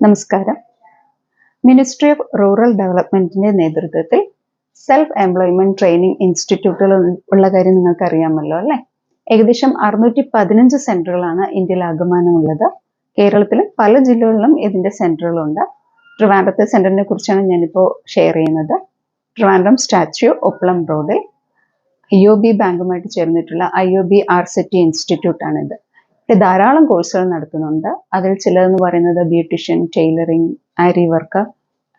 നമസ്കാരം. Ministry of rural ഡെവലപ്മെന്റിന്റെ നേതൃത്വത്തിൽ self employment training ഇൻസ്റ്റിറ്റ്യൂട്ടുകൾ ഉള്ള കാര്യം നിങ്ങൾക്ക് അറിയാമല്ലോ അല്ലേ? ഏകദേശം 615 സെന്ററുകളാണ് ഇന്ത്യയിൽ ആകമാനമുള്ളത്. കേരളത്തിൽ പല ജില്ലകളിലും ഇതിന്റെ സെന്ററുകളുണ്ട്. ട്രിവാൻഡ്രത്തെ സെന്ററിനെ കുറിച്ചാണ് ഞാനിപ്പോൾ ഷെയർ ചെയ്യുന്നത്. ട്രിവാൻഡ്രം സ്റ്റാച്യു ഒപ്പളം റോഡിൽ IOB ബാങ്കുമായിട്ട് ചേർന്നിട്ടുള്ള IOB RCT ഇൻസ്റ്റിറ്റ്യൂട്ടാണിത്. ഇവിടെ ധാരാളം കോഴ്സുകൾ നടത്തുന്നുണ്ട്. അതിൽ ചിലതെന്ന് പറയുന്നത് ബ്യൂട്ടീഷ്യൻ, ടൈലറിംഗ്, ആരി വർക്ക്,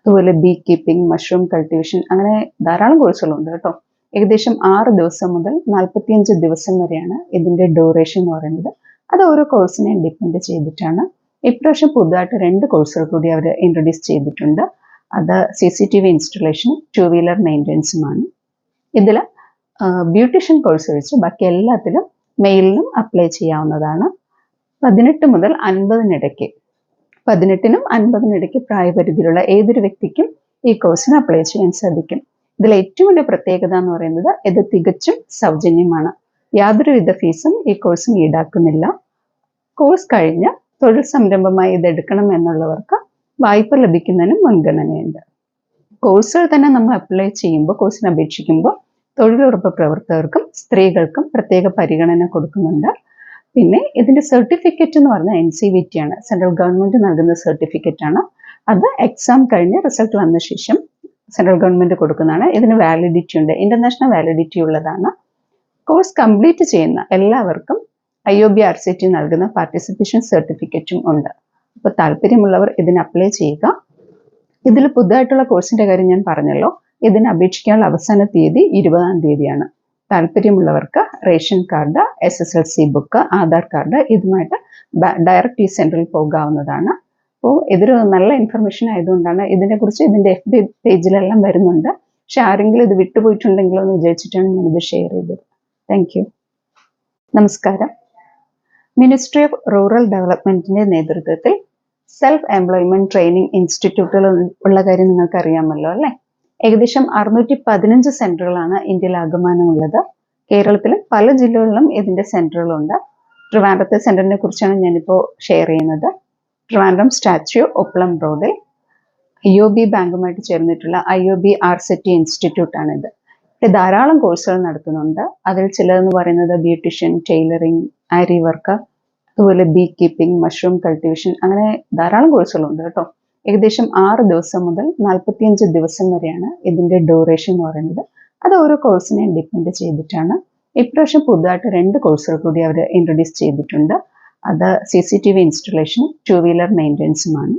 അതുപോലെ ബീ കീപ്പിംഗ്, മഷ്റൂം കൾട്ടിവേഷൻ, അങ്ങനെ ധാരാളം കോഴ്സുകളുണ്ട് കേട്ടോ. ഏകദേശം 6 ദിവസം മുതൽ 45 ദിവസം വരെയാണ് ഇതിൻ്റെ ഡ്യൂറേഷൻ എന്ന് പറയുന്നത്. അത് ഓരോ കോഴ്സിനെയും ഡിപ്പെൻഡ് ചെയ്തിട്ടാണ്. ഇപ്രാവശ്യം പുതുതായിട്ട് 2 കോഴ്സുകൾ കൂടി അവർ ഇൻട്രൊഡ്യൂസ് ചെയ്തിട്ടുണ്ട്. അത് CCTV ഇൻസ്റ്റലേഷനും 2 വീലർ മെയിൻ്റെനൻസുമാണ്. ഇതിൽ ബ്യൂട്ടീഷ്യൻ കോഴ്സ് വെച്ച് ബാക്കി എല്ലാത്തിലും മെയിലിനും അപ്ലൈ ചെയ്യാവുന്നതാണ്. 18 മുതൽ 50-നിടയ്ക്ക് 18-നും 50-നിടയ്ക്ക് പ്രായപരിധിയിലുള്ള ഏതൊരു വ്യക്തിക്കും ഈ കോഴ്സിന് അപ്ലൈ ചെയ്യാൻ സാധിക്കും. ഇതിൽ ഏറ്റവും വലിയ പ്രത്യേകത എന്ന് പറയുന്നത് ഇത് തികച്ചും സൗജന്യമാണ്. യാതൊരുവിധ ഫീസും ഈ കോഴ്സിന് ഈടാക്കുന്നില്ല. കോഴ്സ് കഴിഞ്ഞ് തൊഴിൽ സംരംഭമായി ഇത് എടുക്കണം എന്നുള്ളവർക്ക് വായ്പ ലഭിക്കുന്നതിനും മുൻഗണനയുണ്ട്. കോഴ്സുകൾ തന്നെ നമ്മൾ അപ്ലൈ ചെയ്യുമ്പോൾ, കോഴ്സിന് അപേക്ഷിക്കുമ്പോൾ തൊഴിലുറപ്പ് പ്രവർത്തകർക്കും സ്ത്രീകൾക്കും പ്രത്യേക പരിഗണന കൊടുക്കുന്നുണ്ട്. പിന്നെ ഇതിൻ്റെ സർട്ടിഫിക്കറ്റ് എന്ന് പറഞ്ഞാൽ NCVT ആണ്, സെൻട്രൽ ഗവൺമെൻറ് നൽകുന്ന സർട്ടിഫിക്കറ്റ് ആണ്. അത് എക്സാം കഴിഞ്ഞ് റിസൾട്ട് വന്ന ശേഷം സെൻട്രൽ ഗവൺമെൻറ് കൊടുക്കുന്നതാണ്. ഇതിന് വാലിഡിറ്റി ഉണ്ട്, ഇൻ്റർനാഷണൽ വാലിഡിറ്റി ഉള്ളതാണ്. കോഴ്സ് കംപ്ലീറ്റ് ചെയ്യുന്ന എല്ലാവർക്കും IOB RCT നൽകുന്ന പാർട്ടിസിപ്പേഷൻ സർട്ടിഫിക്കറ്റും ഉണ്ട്. അപ്പോൾ താല്പര്യമുള്ളവർ ഇതിന് അപ്ലൈ ചെയ്യുക. ഇതിൽ പുതുതായിട്ടുള്ള കോഴ്സിൻ്റെ കാര്യം ഞാൻ പറഞ്ഞല്ലോ. ഇതിന് അപേക്ഷിക്കാനുള്ള അവസാന തീയതി 20-ാം തീയതിയാണ്. താല്പര്യമുള്ളവർക്ക് ration card, SSLC book, Aadhaar card ഇതുമായിട്ട് ഡയറക്റ്റ് ഈ സെൻറ്ററിൽ പോകാവുന്നതാണ്. അപ്പോൾ ഇതൊരു നല്ല ഇൻഫർമേഷൻ ആയതുകൊണ്ടാണ് ഇതിനെക്കുറിച്ച് ഇതിൻ്റെ FB പേജിലെല്ലാം വരുന്നുണ്ട്. പക്ഷെ ആരെങ്കിലും ഇത് വിട്ടുപോയിട്ടുണ്ടെങ്കിലോ എന്ന് വിചാരിച്ചിട്ടാണ് ഞാനിത് ഷെയർ ചെയ്തത്. Thank you. നമസ്കാരം. മിനിസ്ട്രി ഓഫ് റൂറൽ ഡെവലപ്മെന്റിന്റെ നേതൃത്വത്തിൽ സെൽഫ് എംപ്ലോയ്മെന്റ് ട്രെയിനിങ് ഇൻസ്റ്റിറ്റ്യൂട്ടുകൾ ഉള്ള കാര്യം നിങ്ങൾക്ക് അറിയാമല്ലോ അല്ലേ? ഏകദേശം 615 സെന്ററുകളാണ് ഇന്ത്യയിൽ ആകമാനമുള്ളത്. കേരളത്തിൽ പല ജില്ലകളിലും ഇതിന്റെ സെന്ററുകളുണ്ട്. ട്രിവാൻഡ്രത്തെ സെന്ററിനെ കുറിച്ചാണ് ഞാനിപ്പോൾ ഷെയർ ചെയ്യുന്നത്. ട്രിവാൻഡ്രം സ്റ്റാച്യു ഒപ്പളം റോഡിൽ IOB ബാങ്കുമായിട്ട് ചേർന്നിട്ടുള്ള IOB RCT ഇൻസ്റ്റിറ്റ്യൂട്ടാണിത്. ഇവിടെ ധാരാളം കോഴ്സുകൾ നടത്തുന്നുണ്ട്. അതിൽ ചിലതെന്ന് പറയുന്നത് ബ്യൂട്ടീഷ്യൻ, ടൈലറിംഗ്, ആരി വർക്ക്, അതുപോലെ ബീ കീപ്പിംഗ്, മഷ്റൂം കൾട്ടിവേഷൻ, അങ്ങനെ ധാരാളം കോഴ്സുകളുണ്ട് കേട്ടോ. ഏകദേശം 6 ദിവസം മുതൽ 45 ദിവസം വരെയാണ് ഇതിൻ്റെ ഡ്യൂറേഷൻ എന്ന് പറയുന്നത്. അത് ഓരോ കോഴ്സിനെയും ഡിപ്പെൻഡ് ചെയ്തിട്ടാണ്. ഇപ്രാവശ്യം പുതുതായിട്ട് 2 കോഴ്സുകൾ കൂടി അവർ ഇൻട്രൊഡ്യൂസ് ചെയ്തിട്ടുണ്ട്. അത് CCTV ഇൻസ്റ്റലേഷനും 2 വീലർ മെയിൻ്റെനൻസുമാണ്.